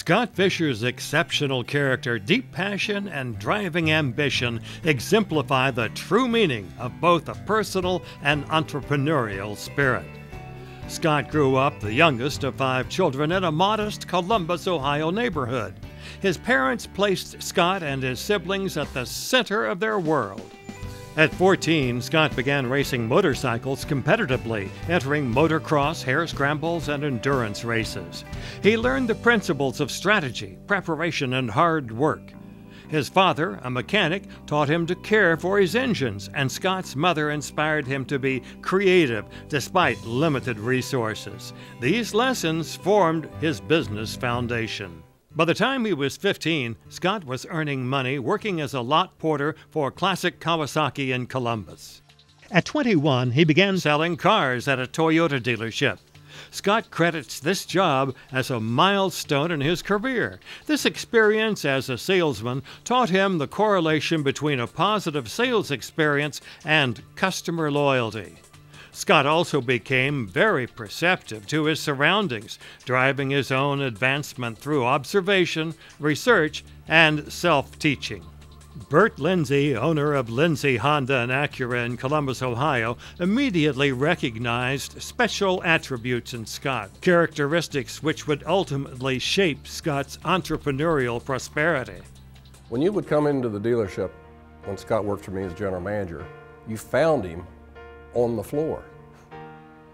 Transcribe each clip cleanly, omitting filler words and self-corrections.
Scott Fischer's exceptional character, deep passion, and driving ambition exemplify the true meaning of both a personal and entrepreneurial spirit. Scott grew up the youngest of 5 children in a modest Columbus, Ohio neighborhood. His parents placed Scott and his siblings at the center of their world. At 14, Scott began racing motorcycles competitively, entering motocross, hare scrambles, and endurance races. He learned the principles of strategy, preparation, and hard work. His father, a mechanic, taught him to care for his engines, and Scott's mother inspired him to be creative despite limited resources. These lessons formed his business foundation. By the time he was 15, Scott was earning money working as a lot porter for classic Kawasaki in Columbus. At 21, he began selling cars at a Toyota dealership. Scott credits this job as a milestone in his career. This experience as a salesman taught him the correlation between a positive sales experience and customer loyalty. Scott also became very perceptive to his surroundings, driving his own advancement through observation, research, and self-teaching. Bert Lindsay, owner of Lindsay Honda and Acura in Columbus, Ohio, immediately recognized special attributes in Scott, characteristics which would ultimately shape Scott's entrepreneurial prosperity. When you would come into the dealership, when Scott worked for me as general manager, you found him on the floor.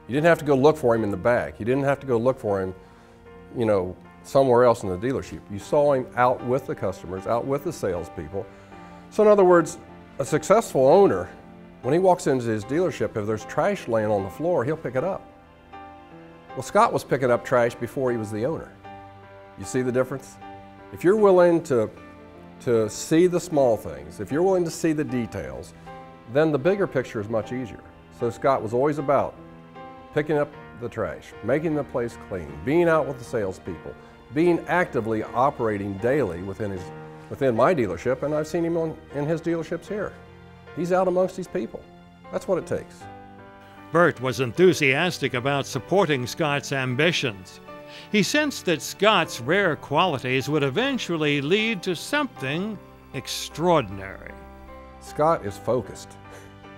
You didn't have to go look for him in the back. You didn't have to go look for him, somewhere else in the dealership. You saw him out with the customers, out with the salespeople. So in other words, a successful owner, when he walks into his dealership, if there's trash laying on the floor, he'll pick it up. Well, Scott was picking up trash before he was the owner. You see the difference? If you're willing to see the small things, if you're willing to see the details, then the bigger picture is much easier. So Scott was always about picking up the trash, making the place clean, being out with the salespeople, being actively operating daily within my dealership, and I've seen him in his dealerships here. He's out amongst these people. That's what it takes. Bert was enthusiastic about supporting Scott's ambitions. He sensed that Scott's rare qualities would eventually lead to something extraordinary. Scott is focused.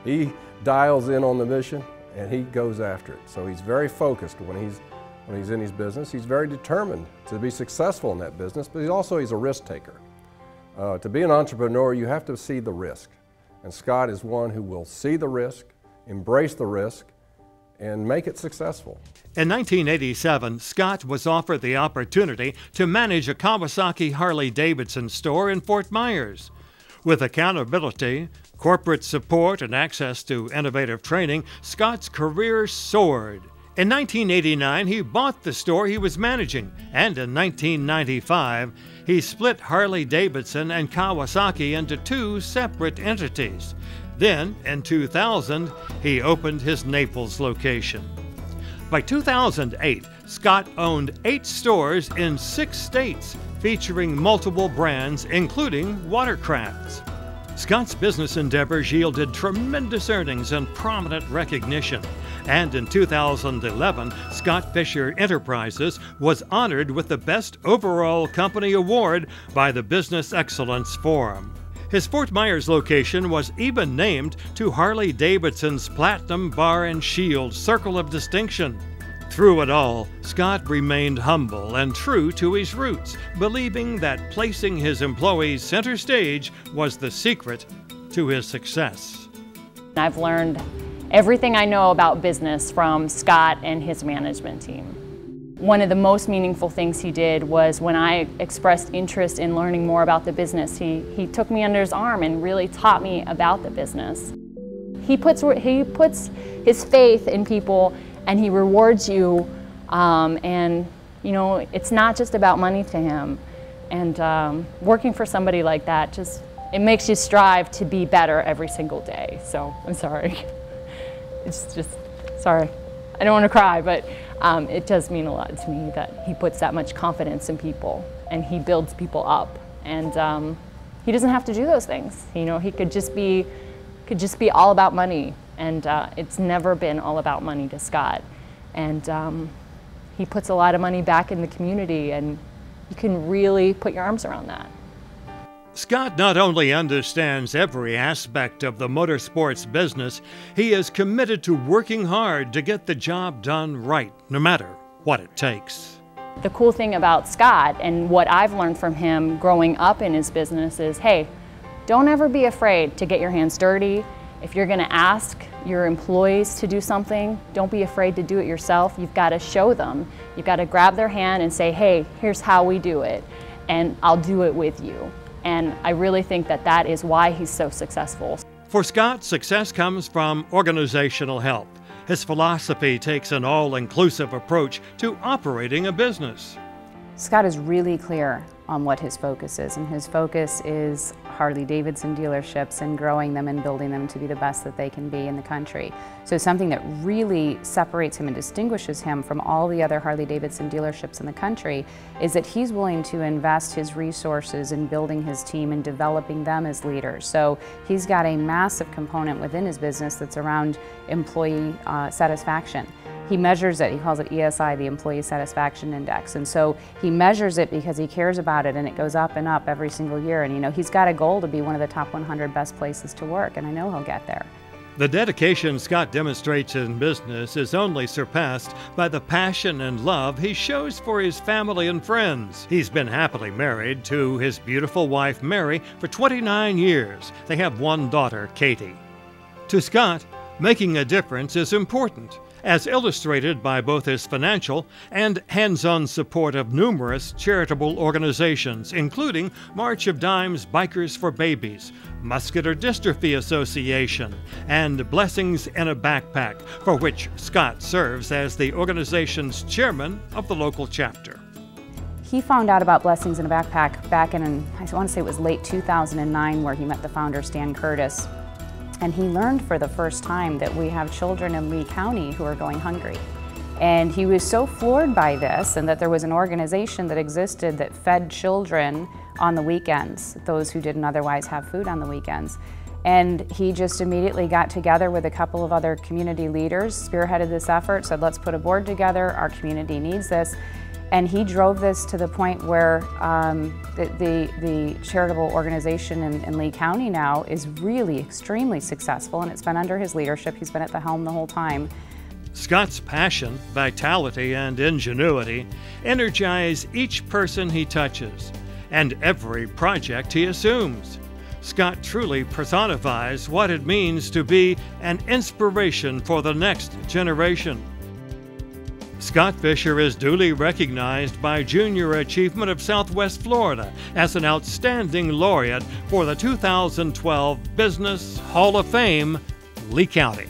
He dials in on the mission and he goes after it. So he's very focused when he's in his business. He's very determined to be successful in that business, but he's a risk taker. To be an entrepreneur, you have to see the risk. And Scott is one who will see the risk, embrace the risk, and make it successful. In 1987, Scott was offered the opportunity to manage a Kawasaki Harley-Davidson store in Fort Myers. With accountability, corporate support, and access to innovative training, Scott's career soared. In 1989, he bought the store he was managing, and in 1995, he split Harley-Davidson and Kawasaki into 2 separate entities. Then, in 2000, he opened his Naples location. By 2008, Scott owned 8 stores in 6 states, featuring multiple brands, including watercrafts. Scott's business endeavors yielded tremendous earnings and prominent recognition. And in 2011, Scott Fischer Enterprises was honored with the Best Overall Company Award by the Business Excellence Forum. His Fort Myers location was even named to Harley-Davidson's Platinum Bar and Shield Circle of Distinction. Through it all, Scott remained humble and true to his roots, believing that placing his employees center stage was the secret to his success. I've learned everything I know about business from Scott and his management team. One of the most meaningful things he did was when I expressed interest in learning more about the business, he took me under his arm and really taught me about the business. He puts his faith in people and he rewards you, and it's not just about money to him. And working for somebody like that, it makes you strive to be better every single day. So I'm sorry. It's just, sorry. I don't want to cry, but it does mean a lot to me that he puts that much confidence in people and he builds people up. And he doesn't have to do those things. He could just be all about money. And it's never been all about money to Scott. And he puts a lot of money back in the community, and You can really put your arms around that. Scott not only understands every aspect of the motorsports business, he is committed to working hard to get the job done right, no matter what it takes. The cool thing about Scott and what I've learned from him growing up in his business is, hey, don't ever be afraid to get your hands dirty. If you're going to ask your employees to do something, don't be afraid to do it yourself. You've got to show them. You've got to grab their hand and say, hey, here's how we do it, and I'll do it with you. And I really think that that is why he's so successful. For Scott, success comes from organizational help. His philosophy takes an all-inclusive approach to operating a business. Scott is really clear on what his focus is, and his focus is Harley-Davidson dealerships and growing them and building them to be the best that they can be in the country. So something that really separates him and distinguishes him from all the other Harley-Davidson dealerships in the country is that he's willing to invest his resources in building his team and developing them as leaders. So he's got a massive component within his business that's around employee satisfaction. He measures it, he calls it ESI, the Employee Satisfaction Index, and so he measures it because he cares about it, and it goes up and up every single year. And you know, he's got a goal to be one of the top 100 best places to work, and I know he'll get there. The dedication Scott demonstrates in business is only surpassed by the passion and love he shows for his family and friends. He's been happily married to his beautiful wife, Mary, for 29 years. They have one daughter, Katie. To Scott, making a difference is important, as illustrated by both his financial and hands-on support of numerous charitable organizations, including March of Dimes Bikers for Babies, Muscular Dystrophy Association, and Blessings in a Backpack, for which Scott serves as the organization's chairman of the local chapter. He found out about Blessings in a Backpack back in, I want to say it was late 2009, where he met the founder, Stan Curtis. And he learned for the first time that we have children in Lee County who are going hungry. And he was so floored by this, and that there was an organization that existed that fed children on the weekends, those who didn't otherwise have food on the weekends. And he just immediately got together with a couple of other community leaders, spearheaded this effort, said, let's put a board together, our community needs this. And he drove this to the point where the charitable organization in Lee County now is really extremely successful, and it's been under his leadership. He's been at the helm the whole time. Scott's passion, vitality, and ingenuity energize each person he touches and every project he assumes. Scott truly personifies what it means to be an inspiration for the next generation. Scott Fischer is duly recognized by Junior Achievement of Southwest Florida as an outstanding laureate for the 2012 Business Hall of Fame, Lee County.